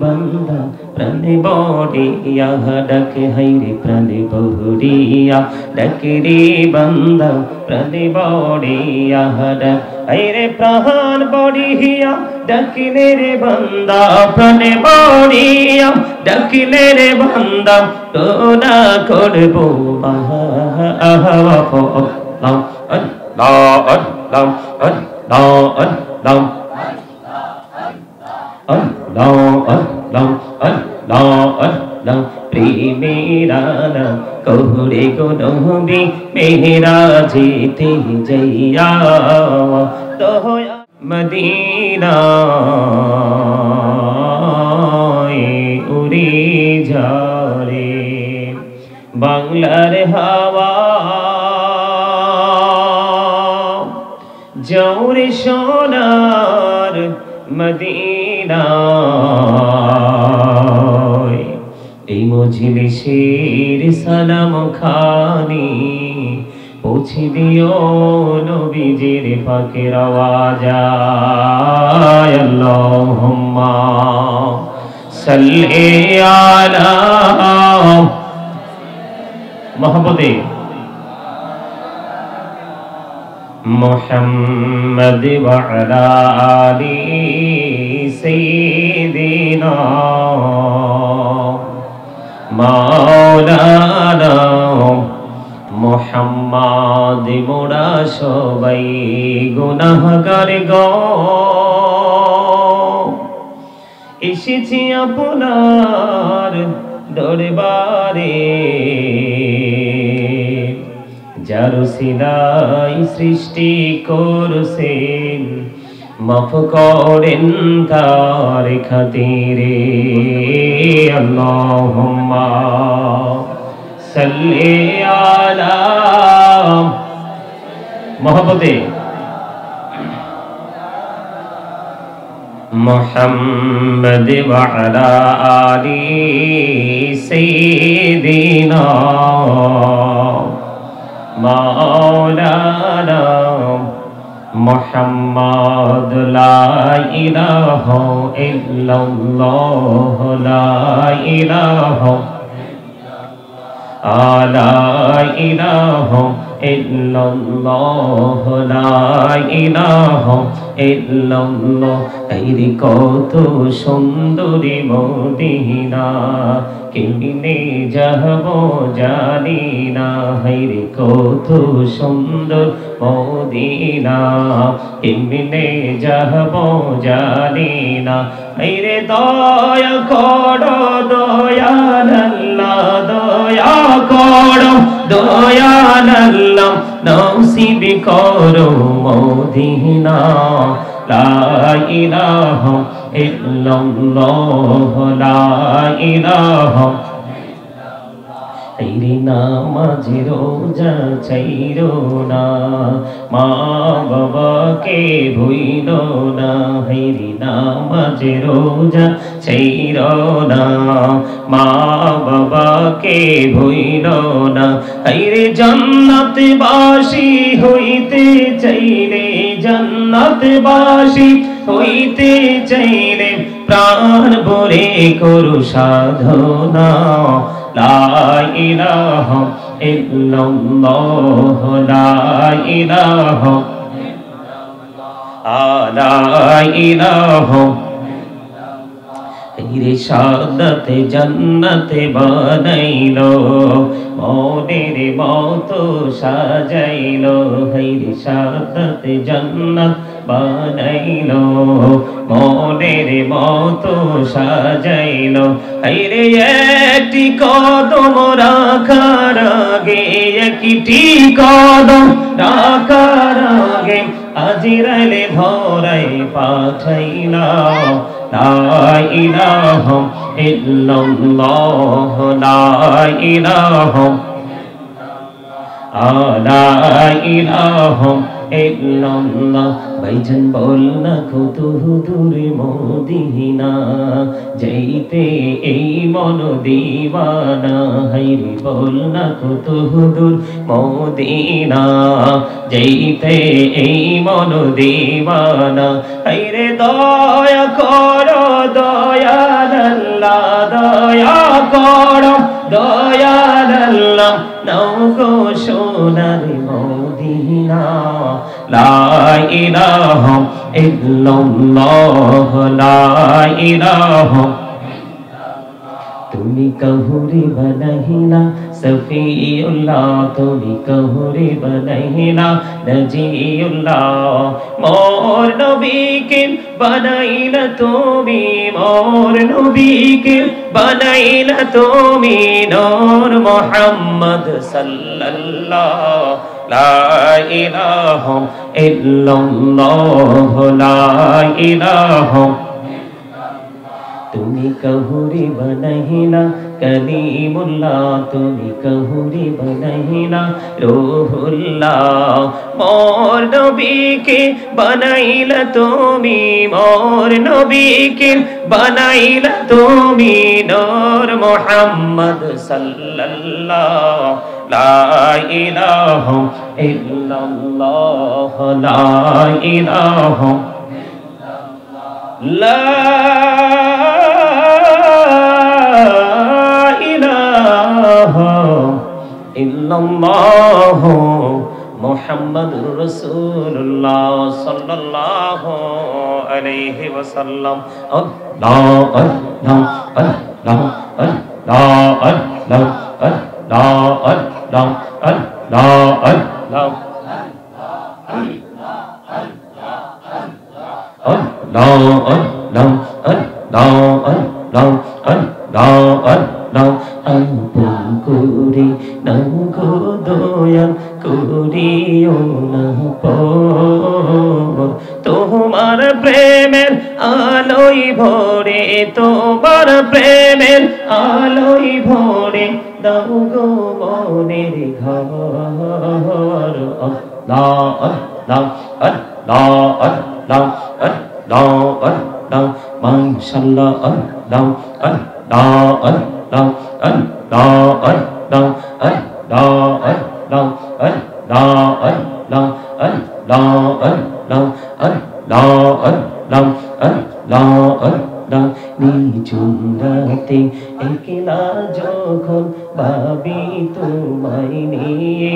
बंदा प्राणे बोडिया डके हायरे प्राणे बोडिया डके रे बंदा प्राणे बोडिया डक हायरे प्राण बोडिया डकिले रे बंदा प्राणे बोडिया डकिले रे बंदा तो ना करबो आहा प्रेमेरा कहरे गो नबी मेरा जेते जैया तो मदीना उड़ी जारे बांगलार हवा जौरे सोनार मदीना এই মজলিসের সালাম খানি পৌঁছে দিও নবীজির পাকের আওয়াজ আল্লাহুম্মা সাল্লি আলা মুহাম্মাদে মুহাম্মদ ওয়া আলা আলি সাইয়্যিদিনা মাওলানা মুহাম্মদ মোরা সবাই গুনাহগার গো এসেছি আপনার দরবারে যার সিলাই সৃষ্টি করছেন মাফ করেন তার খাতিরে আল্লাহুম্মা সাল্লি আলা মুহাম্মাদে মুহাম্মদ ওয়া আলা আলি সাইয়্যিদিনা মাওলানা মুহাম্মদ লা ইলাহা ইল্লাল্লাহ লা ইলাহা লা ইলাহা ইল্লাল্লাহ লা ইলাহা ইল্লাল্লাহ এই কত সুন্দরী মদিনা কেমনে যাব জানি না হায়রে কত সুন্দর মদিনা কেমনে যাব জানি না হায়রে দয়া করো দয়াল আল্লাহ দয়া করো দয়াল আল্লাহ নসিব করো মদিনা লা ইলাহা ইল্লাল্লাহ লা ইলাহা তেরি নামাজ রোজা ছাইরো না মা বাবাকে ভুইলো না হেরি নামাজ রোজা ছাইরো না মা বাবাকে ভুইলো না হেরি জান্নাত বাসী হইতে চাইলে জান্নাত বাসী হইতে চাইলে প্রাণ ভরে করু সাধনা লা ইলাহা ইল্লাল্লাহ লা ইলাহা লা ইলাহা রে সাদাতে জান্নাতে বানাইলো মনের মতো সাজাইলো হায়রে সাদাতে জান্নাত বানাইলো মনের মতো সাজাইলো হায়রে একটি কদম রাখার আগে একটি কদম রাখার আগে আজরাইলে ধরাই পাঠাইলা লা ইলাহা ইল্লাল্লাহ লা ইলাহা লা ইলাহা ইল্লাল্লাহ ভাইজান বল না কত দূরে মদিনা যাইতে এই মন দিওয়ানা হাইরে বল না কত দূর মদিনা যাইতে এই মন দিওয়ানা হাইরে দয়া করো দয়াল আল্লাহ দয়া করো দয়াল আল্লাহ নাও গো সোনার মদিনা লা ইলাহা ইল্লাল্লাহ লা ইলাহা তুমি কহুরে বনহিনা সফিউল্লাহ তুমি কহুরে বনহিনা নজিউল্লাহ মোর নবীকে বানাইলা তুমি মোর নবীকে বানাইলা তুমি নূর মুহাম্মদ সাল্লাল্লাহ লা ইলাহা ইল্লাল্লাহ লা ইলাহা তুমি কহুরি বনহিনা কলিমুল্লাহ তুমি কহুরি বনহিনা রূহুল্লাহ মোর নবীকে বানাইলা তুমি মোর নবীকে বানাইলা তুমি নূর মুহাম্মদ সাল্লাল্লাহ লা ইলাহা ইল্লাল্লাহ লা ইলাহা লা ইল্লাল্লাহ মুহাম্মাদুর রাসূলুল্লাহ সাল্লাল্লাহু আলাইহি ওয়াসাল্লাম আল্লাহ আল্লাহ আল্লাহ আল্লাহ আল্লাহ আল্লাহ আল্লাহ আল্লাহ আল্লাহ আপন করে নাও গো দয়াল করিও না পর তোমার প্রেমের আলোই ভরে তোমার প্রেমের আলোই ভরে দাও গো মনের ঘর আল্লাহ আল্লাহ আল্লাহ আল্লাহ আল্লাহ আল্লাহ মাশাআল্লাহ আল্লাহ আল্লাহ আল্লাহ আল্লাহ আল্লাহ আল্লাহ আল্লাহ আল্লাহ আল্লাহ আল্লাহ আল্লাহ আল্লাহ আল্লাহ আল্লাহ আল্লাহ নিঝুম রাতে একলা যখন ভাবি তোমায় নিয়ে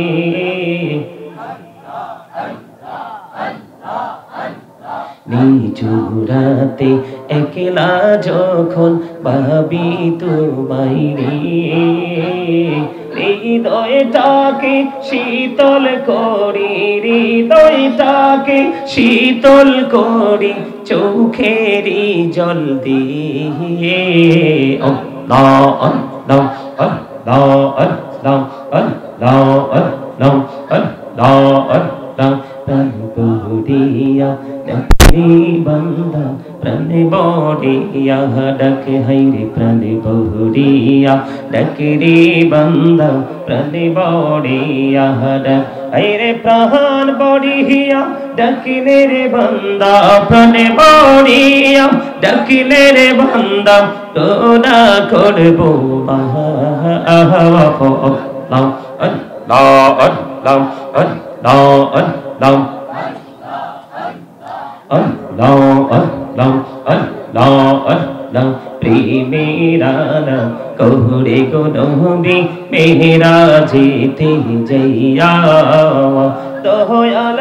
নিঝুরাতে একলা যখন ভাবি তোমায় হৃদয়টাকে শীতল করি হৃদয়টাকে শীতল করি চোখেরই জল দিয়ে আল্লাহ আল্লাহ আল্লাহ আল্লাহ আল্লাহ আল্লাহ আল্লাহ আল্লাহ প্রাণ বড়িয়া ডাকে বান্দা প্রাণ বড়িয়া ডাকে হাইরে প্রাণ বড়িয়া ডাকে রে বান্দা প্রাণ বড়িয়া ডাক হাইরে প্রাণ বড়িয়া ডাকিলে রে বান্দা প্রাণ বড়িয়া ডাকিলে রে বান্দা তোরা করবো আল্লাহ আল্লাহ আল্লাহ আল্লাহ আল্লাহ আল্লাহ আল্লাহ আল্লাহ আল্লাহ প্রেমেরা কোহরে গো নবী মেরা যেতে যাইয়া দয়াল